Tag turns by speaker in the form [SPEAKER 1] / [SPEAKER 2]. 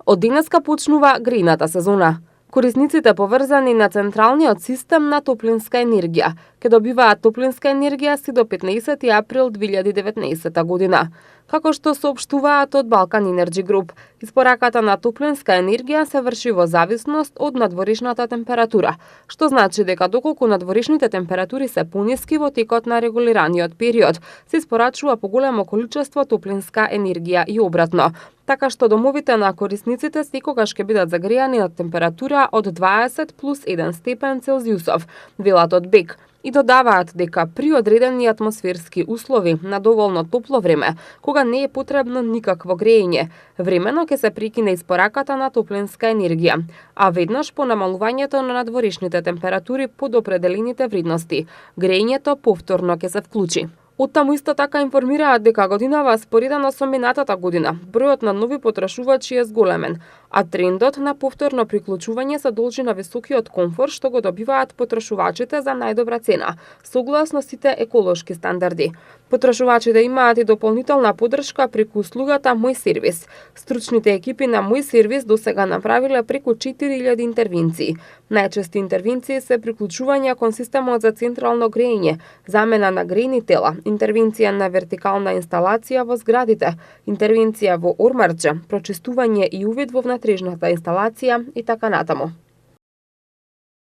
[SPEAKER 1] Од денеска почнува грејната сезона. Корисниците поврзани на централниот систем на топлинска енергија ќе добиваат топлинска енергија си до 15 април 2019 година. Како што соопштуваат од Балкан Енерджи Груп, испораката на топлинска енергија се врши во зависност од надворешната температура, што значи дека доколку надворешните температури се пониски во текот на регулираниот период, се испорачува поголемо количество топлинска енергија и обратно, така што домовите на корисниците секогаш ќе бидат загрејани на температура од 20 плюс 1 степен Целзиусов, велат од БЕК, и додаваат дека при одредени атмосферски услови на доволно топло време, кога не е потребно никакво грејење, времено ќе се прекине испораката на топлинска енергија, а веднаш по намалувањето на надворешните температури под определените вредности, грејењето повторно ќе се вклучи. Оттаму исто така информираат дека годинава споредено со минатата година, бројот на нови потрошувачи е зголемен, а трендот на повторно приклучување се должи на високиот комфор што го добиваат потрошувачите за најдобра цена, согласно сите еколошки стандарди. Потрошувачите имаат и дополнителна поддршка преку услугата Мој сервис. Стручните екипи на Мој сервис досега направиле преку 4000 интервенции. Најчести интервенции се приклучување кон системот за централно грејење, замена на грејни тела, интервенција на вертикална инсталација во зградите, интервенција во ормарџа, прочистување и увид во внатрешната инсталација и така натаму.